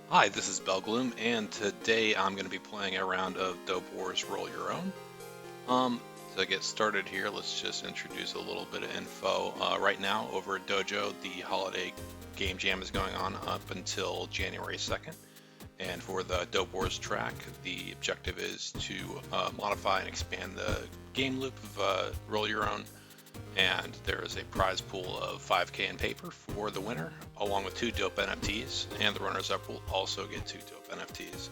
Hi, this is bellgloom, and today I'm going to be playing a round of Dope Wars Roll Your Own. Um, to get started here, let's just introduce a little bit of info. Right now, over at Dojo, the holiday game jam is going on up until January 2nd. And for the Dope Wars track, the objective is to modify and expand the game loop of Roll Your Own, and there is a prize pool of 5K in paper for the winner, along with 2 dope NFTs, and the runners-up will also get 2 dope NFTs.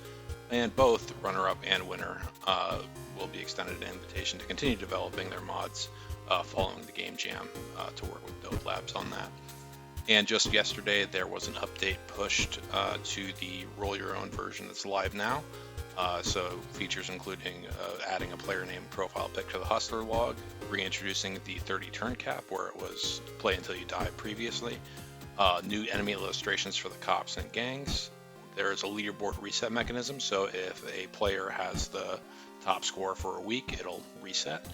And both the runner-up and winner will be extended an invitation to continue developing their mods following the game jam to work with Dope Labs on that. And just yesterday, there was an update pushed to the Roll Your Own version that's live now. So features including adding a player name profile pic to the Hustler log, reintroducing the 30 turn cap where it was play until you die previously, new enemy illustrations for the cops and gangs. There is a leaderboard reset mechanism, so if a player has the top score for a week, it'll reset.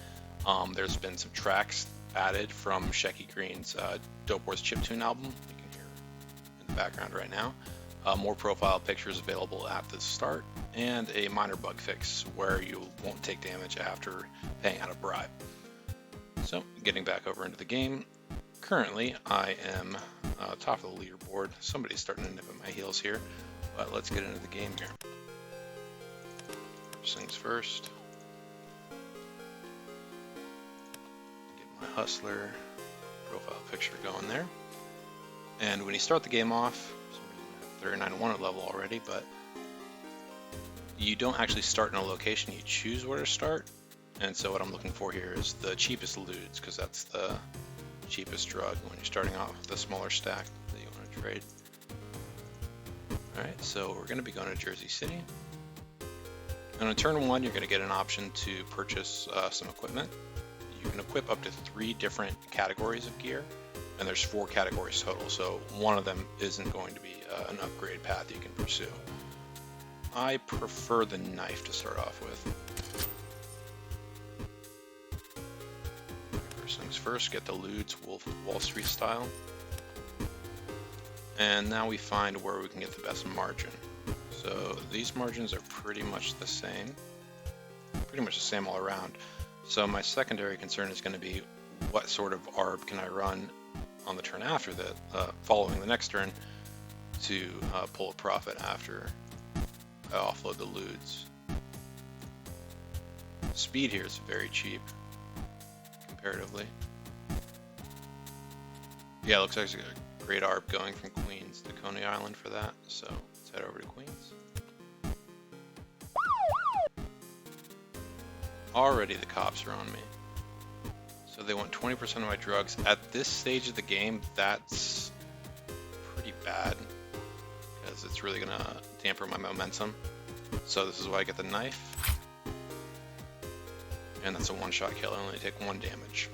There's been some tracks added from Shecky Green's Dope Wars Chiptune album. You can hear in the background right now. More profile pictures available at the start, and a minor bug fix where you won't take damage after paying out a bribe. So, getting back over into the game, currently I am top of the leaderboard. Somebody's starting to nip at my heels here, but let's get into the game here. First things first, get my Hustler profile picture going there. And when you start the game off, 39 wanted level already, but you don't actually start in a location, you choose where to start. And so what I'm looking for here is the cheapest loots, because that's the cheapest drug when you're starting off with a smaller stack that you want to trade. Alright, so we're going to be going to Jersey City. And on turn 1, you're going to get an option to purchase some equipment. You can equip up to 3 different categories of gear, and there's 4 categories total, so one of them isn't going to be an upgrade path you can pursue. I prefer the knife to start off with. First things first, get the loots Wolf of Wall Street style. And now we find where we can get the best margin. So these margins are pretty much the same all around. So my secondary concern is going to be what sort of ARB can I run on the turn after that, following the next turn, to pull a profit after I offload the loots. Speed here is very cheap comparatively. Yeah, it looks like there's a great ARB going from Queens to Coney Island for that, so let's head over to Queens. Already the cops are on me. So they want 20% of my drugs. At this stage of the game, that's pretty bad, because it's really going to damper my momentum. So this is why I get the knife. And that's a one-shot kill. I only take 1 damage.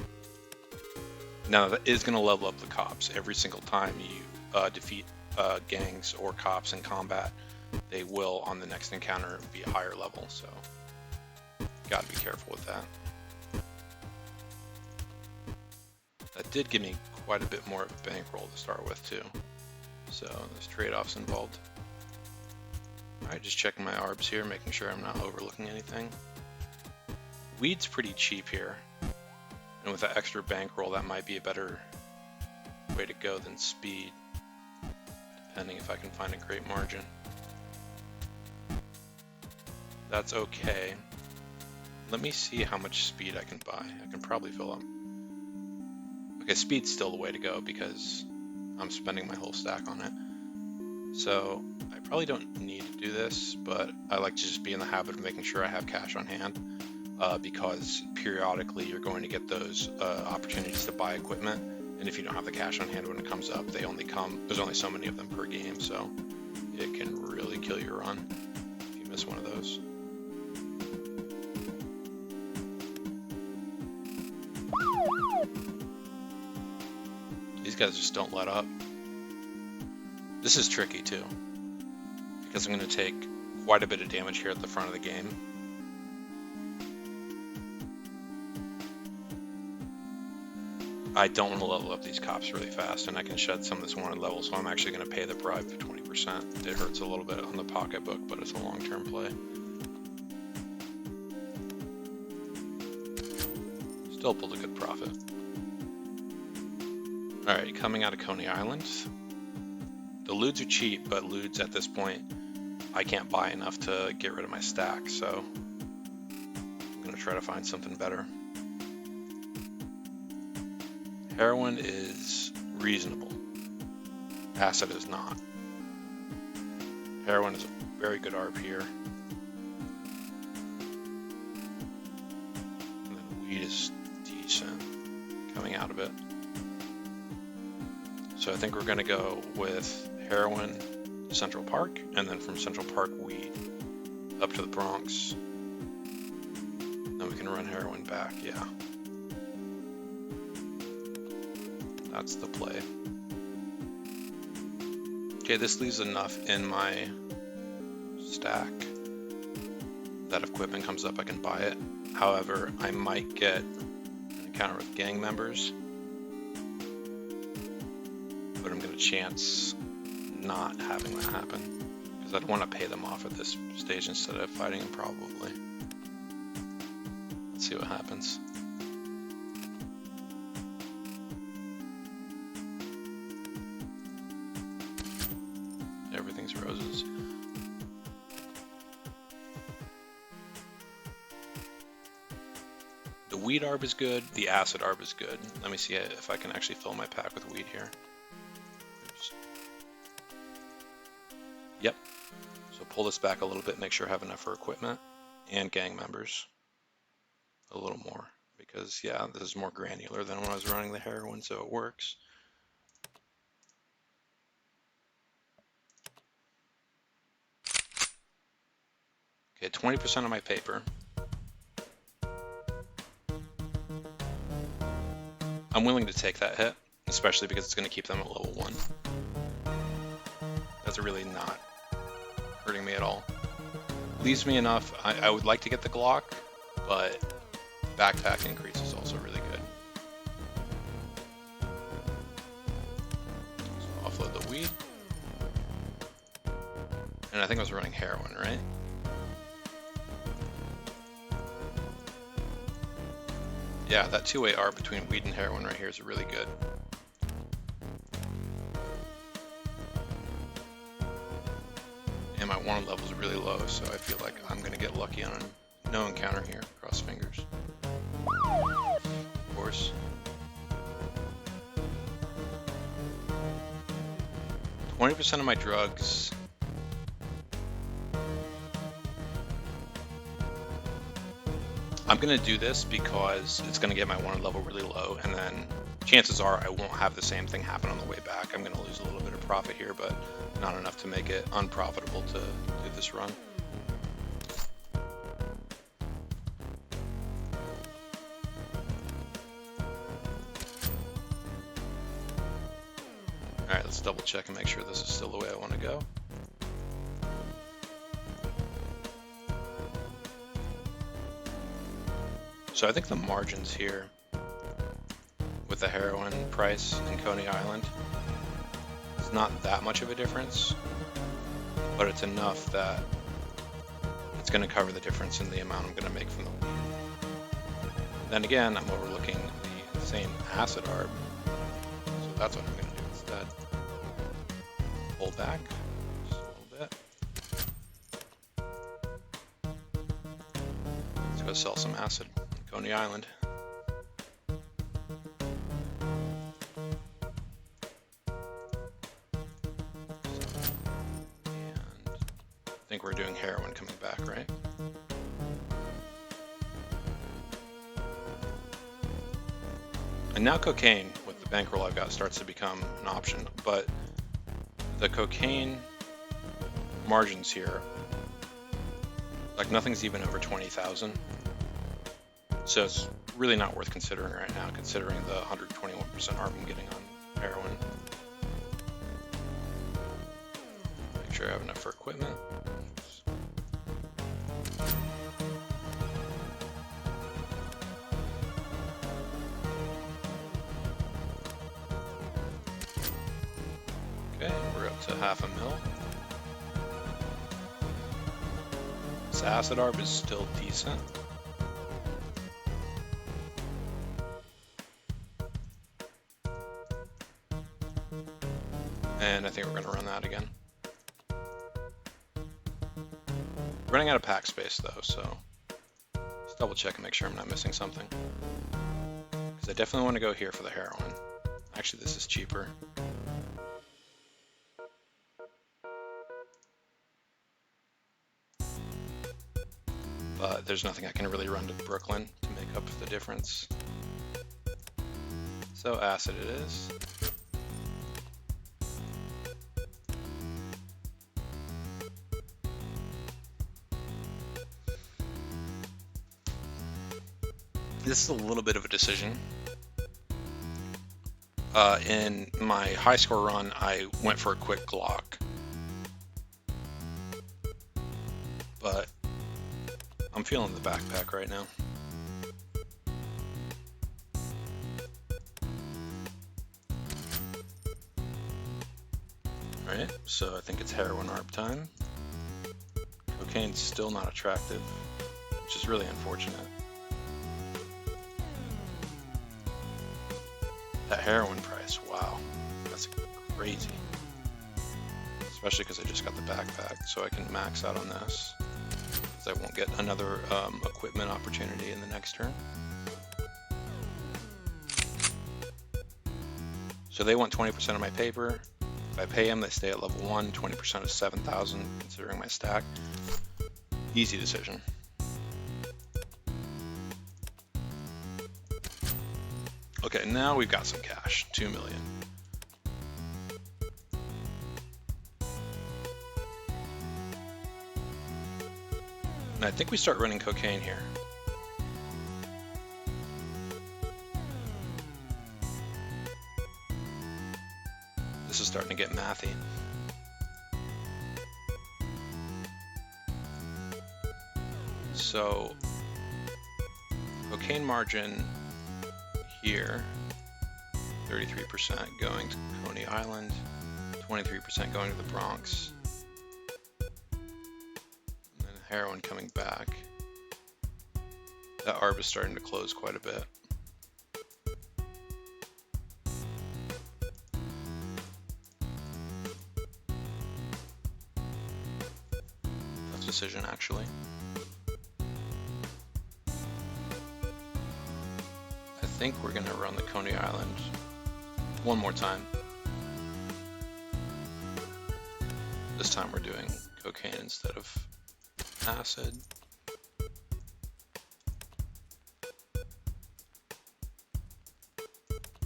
Now that is going to level up the cops. Every single time you defeat gangs or cops in combat, they will, on the next encounter, be a higher level. So gotta be careful with that. That did give me quite a bit more of a bankroll to start with too. So there's trade-offs involved. Alright, just checking my ARBs here, making sure I'm not overlooking anything. Weed's pretty cheap here. And with that extra bankroll, that might be a better way to go than speed, depending if I can find a great margin. That's okay. Let me see how much speed I can buy. I can probably fill up. Okay, speed's still the way to go because I'm spending my whole stack on it. So I probably don't need to do this, but I like to just be in the habit of making sure I have cash on hand, because periodically you're going to get those opportunities to buy equipment, and if you don't have the cash on hand when it comes up, there's only so many of them per game, so it can really kill your run if you miss one of those. These guys just don't let up. This is tricky too, because I'm going to take quite a bit of damage here at the front of the game. I don't want to level up these cops really fast, and I can shed some of this wanted level, so I'm actually going to pay the bribe for 20%. It hurts a little bit on the pocketbook, but it's a long-term play. Still pulled a good profit. Alright, coming out of Coney Island. The loods are cheap, but loods at this point, I can't buy enough to get rid of my stack, so I'm going to try to find something better. Heroin is reasonable. Acid is not. Heroin is a very good ARP here. And then weed is decent coming out of it. So I think we're going to go with heroin to Central Park, and then from Central Park weed up to the Bronx. Then we can run heroin back, yeah. That's the play. Okay, this leaves enough in my stack that if equipment comes up I can buy it. However, I might get an encounter with gang members, but I'm going to chance not having that happen because I'd want to pay them off at this stage instead of fighting them probably. Let's see what happens. Everything's roses. The weed ARB is good, the acid ARB is good. Let me see if I can actually fill my pack with weed here. Oops. Yep. So pull this back a little bit, make sure I have enough for equipment and gang members. A little more, because yeah, this is more granular than when I was running the heroin, so it works. Okay, 20% of my paper. I'm willing to take that hit, especially because it's going to keep them at level 1. That's really not hurting me at all. Leaves me enough. I would like to get the Glock, but backpack increase is also really good. So offload the weed. And I think I was running heroin, right? Yeah, that two-way ARB between weed and heroin right here is really good. And my wanted level is really low, so I feel like I'm going to get lucky on a no encounter here. Cross fingers. Of course. %20 of my drugs. I'm going to do this because it's going to get my wanted level really low, and then chances are I won't have the same thing happen on the way back. I'm going to lose a little bit of profit here, but not enough to make it unprofitable to do this run. Alright, let's double check and make sure this is still the way I want to go. So I think the margins here with the heroin price in Coney Island, it's not that much of a difference, but it's enough that it's going to cover the difference in the amount I'm going to make from the weed. Then again, I'm overlooking the same acid ARB, so that's what I'm going to do instead. Pull back just a little bit. Let's go sell some acid. Coney Island. And I think we're doing heroin coming back, right? And now cocaine, with the bankroll I've got, starts to become an option, but the cocaine margins here, like nothing's even over 20,000. So it's really not worth considering right now, considering the 121% ARB I'm getting on heroin. Make sure I have enough for equipment. half a mil. This acid arb is still decent. And I think we're going to run that again. Running out of pack space though, so just double check and make sure I'm not missing something. Because I definitely want to go here for the heroin. Actually, this is cheaper. But there's nothing I can really run to Brooklyn to make up the difference. So acid it is. This is a little bit of a decision. In my high score run, I went for a quick Glock. But I'm feeling the backpack right now. Alright, so I think it's heroin ARB time. Cocaine's still not attractive, which is really unfortunate. That heroin price, wow, that's crazy. Especially because I just got the backpack, so I can max out on this. Because I won't get another equipment opportunity in the next turn. So they want 20% of my paper. If I pay them, they stay at level 1, 20% is 7,000, considering my stack. Easy decision. Okay, now we've got some cash, 2 million. And I think we start running cocaine here. This is starting to get mathy. So, cocaine margin here, 33% going to Coney Island, 23% going to the Bronx, and then heroin coming back. That ARB is starting to close quite a bit. Tough decision, actually. I think we're gonna run the Coney Island one more time. This time we're doing cocaine instead of acid.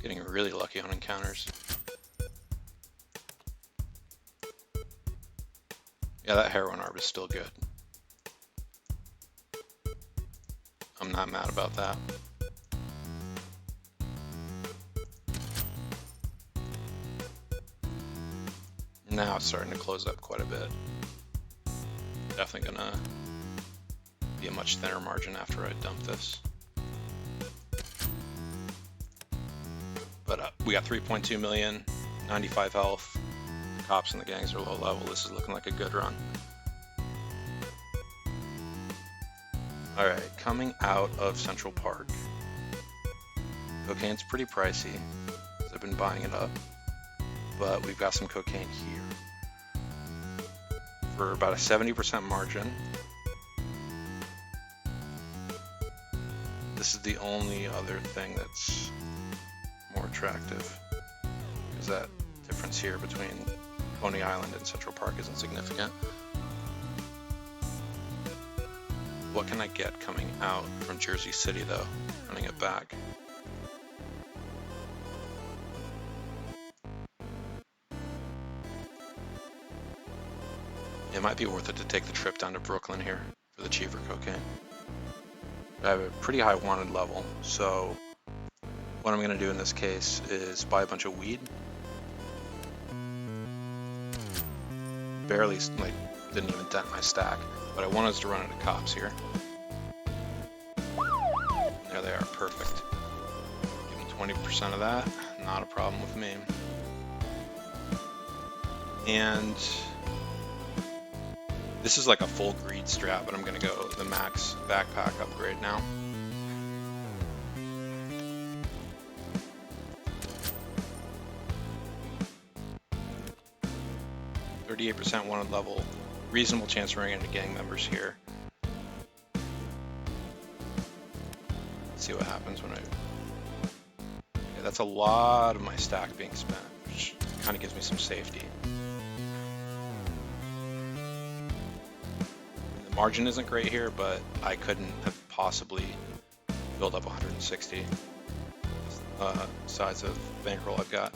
Getting really lucky on encounters. Yeah, that heroin ARB is still good. I'm not mad about that. Now it's starting to close up quite a bit. Definitely gonna be a much thinner margin after I dump this. But we got 3.2 million, 95 health. The cops and the gangs are low level. This is looking like a good run. Alright, coming out of Central Park. Cocaine's pretty pricey, because I've been buying it up. But we've got some cocaine here for about a 70% margin. This is the only other thing that's more attractive, because that difference here between Coney Island and Central Park isn't significant. What can I get coming out from Jersey City though, running it back? It might be worth it to take the trip down to Brooklyn here for the cheaper cocaine. I have a pretty high wanted level, so what I'm going to do in this case is buy a bunch of weed. Barely, like, didn't even dent my stack, but I wanted us to run into cops here. There they are, perfect. Give them 20% of that, not a problem with me. And this is like a full greed strat, but I'm gonna go the max backpack upgrade now. %38 wanted level, reasonable chance of running into gang members here. Let's see what happens when I... Okay, that's a lot of my stack being spent, which kind of gives me some safety. The margin isn't great here, but I couldn't have possibly built up 160 size of bankroll I've got.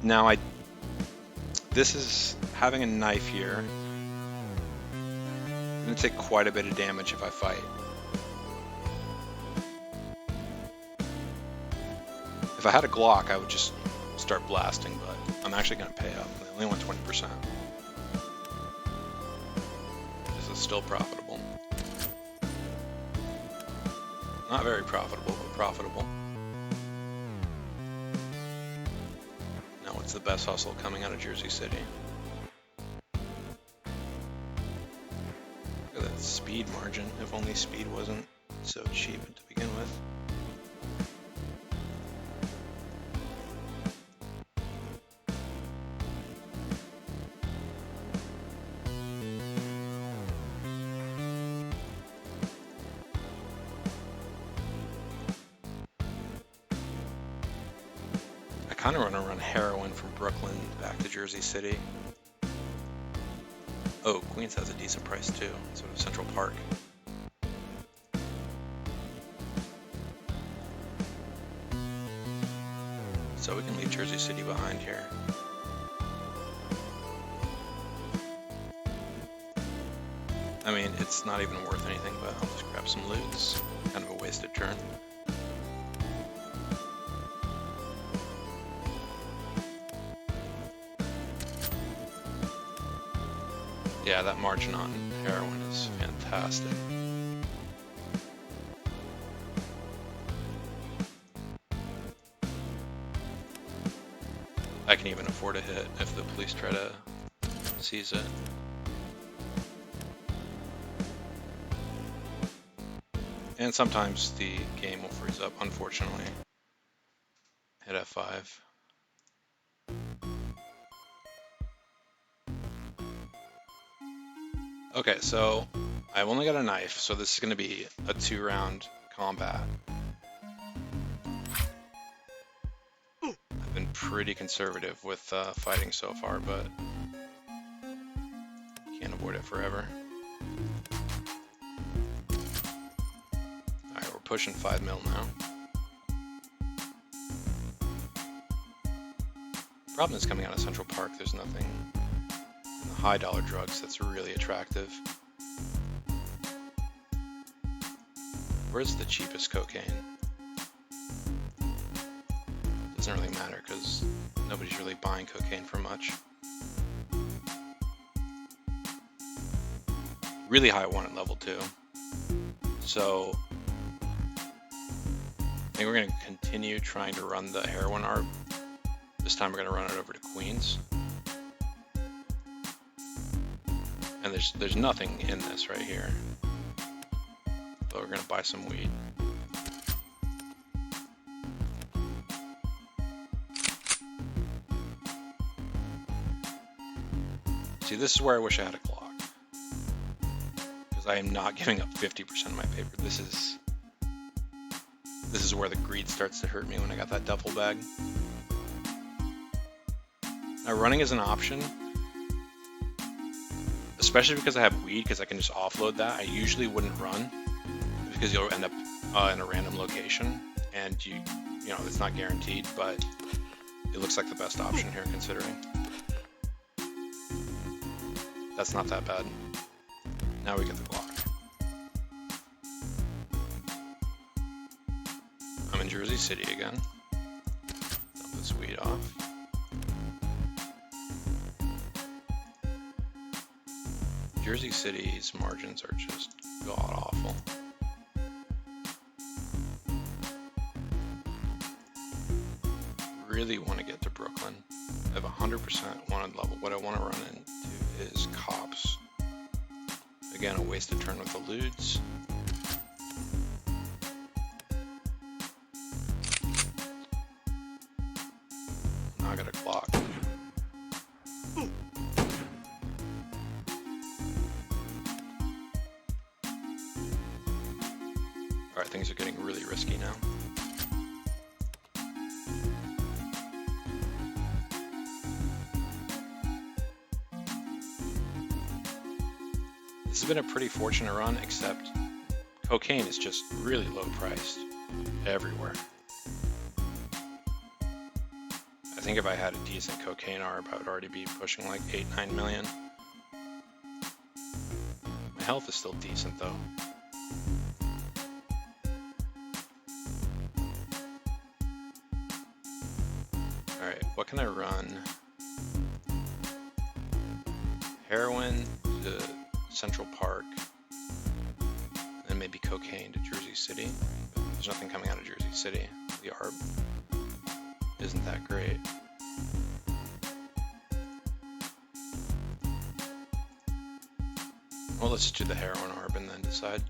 Now this is having a knife here. I'm gonna take quite a bit of damage if I fight. If I had a Glock, I would just start blasting, but I'm actually gonna pay up. I only want 20%. This is still profitable. Not very profitable, but profitable. It's the best hustle coming out of Jersey City. Look at that speed margin. If only speed wasn't so cheap to begin with. I kind of want to run heroin from Brooklyn back to Jersey City. Oh, Queens has a decent price too, sort of Central Park. So we can leave Jersey City behind here. I mean, it's not even worth anything, but I'll just grab some loot. It's kind of a wasted turn. Yeah, that margin on heroin is fantastic. I can even afford a hit if the police try to seize it. And sometimes the game will freeze up, unfortunately. Hit F5. Okay, so I've only got a knife, so this is going to be a 2-round combat. I've been pretty conservative with fighting so far, but can't avoid it forever. Alright, we're pushing 5 mil now. Problem is coming out of Central Park, there's nothing in the high dollar drugs that's really attractive. Where's the cheapest cocaine? Doesn't really matter because nobody's really buying cocaine for much. Really high wanted level too. So I think we're going to continue trying to run the heroin ARB. This time we're going to run it over to Queens. And there's nothing in this right here. But we're going to buy some weed. See, this is where I wish I had a Glock. Because I am not giving up 50% of my paper. This is where the greed starts to hurt me when I got that duffel bag. Now, running is an option, especially because I have weed, because I can just offload that. I usually wouldn't run because you'll end up in a random location, and you know it's not guaranteed, but it looks like the best option here considering. That's not that bad. Now we get the Glock. I'm in Jersey City again. Dump this weed off. Jersey City's margins are just god awful. really want to get to Brooklyn. I have 100% wanted level. What I want to run into is cops. Again, a wasted turn with the lewds. Now I got a clock. Alright, things are getting really risky now. This has been a pretty fortunate run, except cocaine is just really low priced everywhere. I think if I had a decent cocaine ARB, I would already be pushing like 8-9 million. My health is still decent though. Alright, what can I run? Heroin to Central Park, and maybe cocaine to Jersey City. There's nothing coming out of Jersey City. The ARB isn't that great. Well, let's just do the heroin ARB and then decide.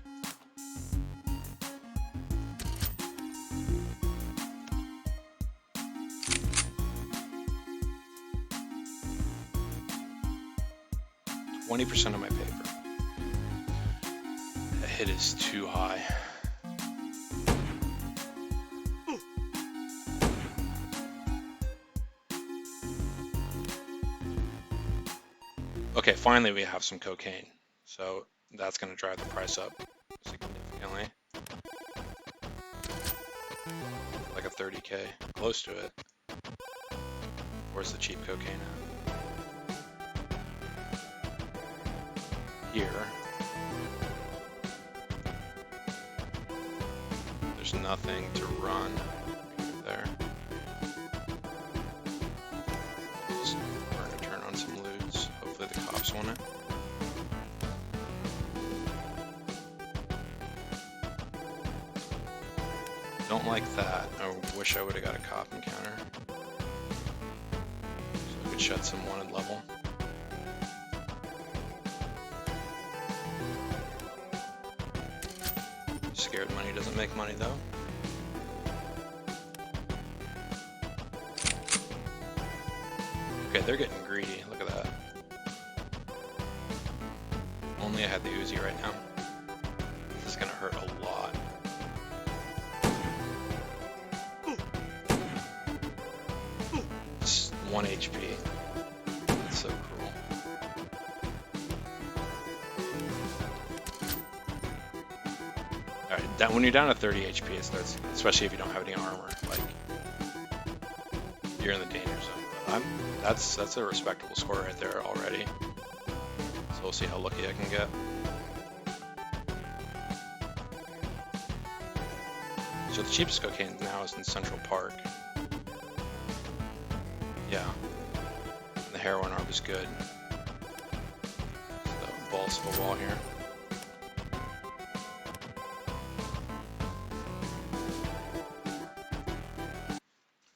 $20% of my paper. That hit is too high. Okay, finally we have some cocaine. So that's going to drive the price up significantly. Like a 30K, close to it. Where's the cheap cocaine at? Here. There's nothing to run there. Just burn a turn on some lewds. Hopefully the cops want it. Don't like that. I wish I would have got a cop encounter. So I could shed some wanted level. Scared money doesn't make money though. Okay, they're getting greedy. Look at that. Only I had the Uzi right now. This is gonna hurt a lot. It's 1 HP. That's so cruel. Alright, that when you're down to 30 HP, it starts, especially if you don't have any armor, like, you're in the danger zone. But that's a respectable score right there already. So we'll see how lucky I can get. So the cheapest cocaine now is in Central Park. Yeah. And the heroin ARB is good. So balls to the wall here.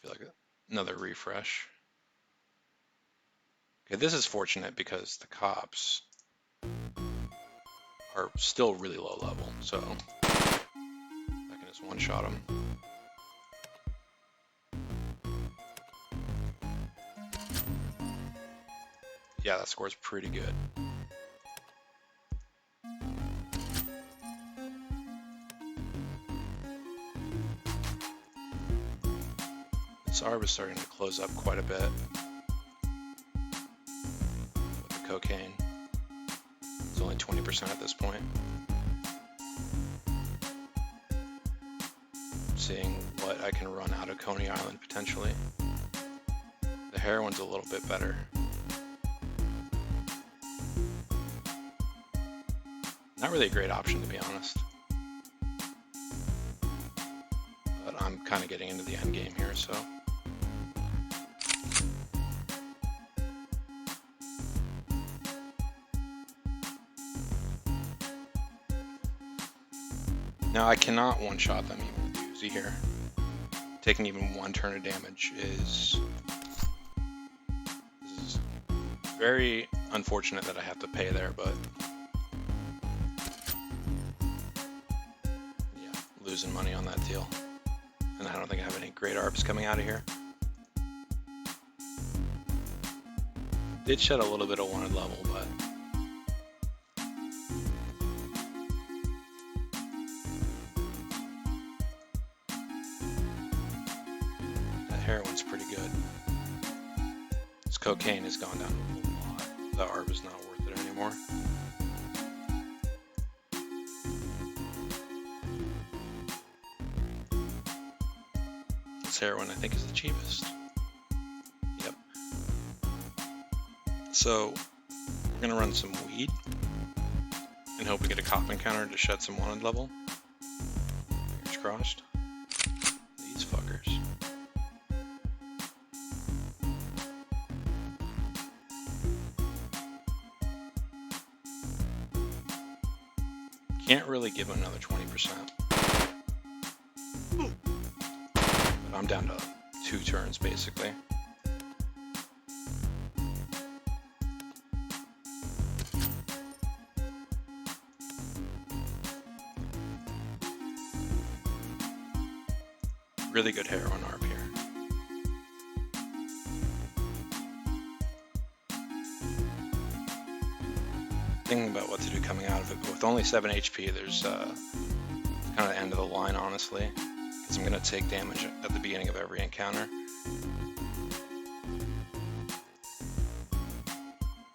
Feel like another refresh. Okay, this is fortunate because the cops are still really low level, so I can just one-shot them. Yeah, that score's pretty good. This ARB is starting to close up quite a bit with the cocaine. It's only 20% at this point. Seeing what I can run out of Coney Island potentially. The heroin's a little bit better. Not really a great option, to be honest. But I'm kind of getting into the end game here, so. Now I cannot one-shot them even with Uzi here. taking even one turn of damage is very unfortunate that I have to pay there, but yeah, losing money on that deal. And I don't think I have any great arbs coming out of here. Did shed a little bit of wanted level, but that heroin's pretty good. This cocaine has gone down a lot. The arb is not worth it anymore. This heroin I think is the cheapest. Yep. So we're gonna run some weed and hope we get a cop encounter to shed some wanted level. Fingers crossed. These fuckers. Can't really give him another 20%. But I'm down to 2 turns basically. Really good heroin arb here. Thinking about what to do coming out of it, but with only 7 HP, there's kind of the end of the line, honestly, because I'm going to take damage at the beginning of every encounter.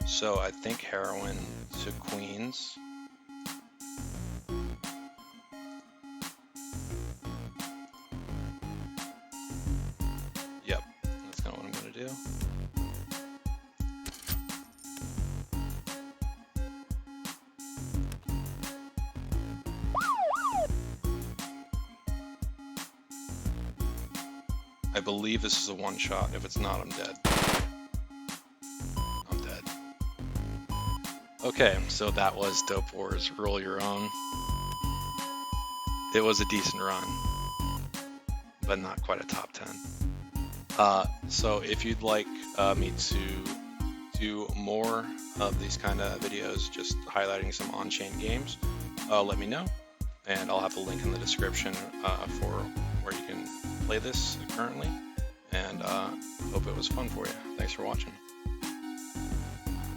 So I think heroin to queens. Yep, that's kind of what I'm going to do. I believe this is a one-shot. If it's not, I'm dead. I'm dead. Okay, so that was Dope Wars Roll Your Own. It was a decent run, but not quite a top 10. So if you'd like me to do more of these kind of videos, just highlighting some on-chain games, let me know, and I'll have a link in the description for where you can play this currently, and hope it was fun for you. Thanks for watching.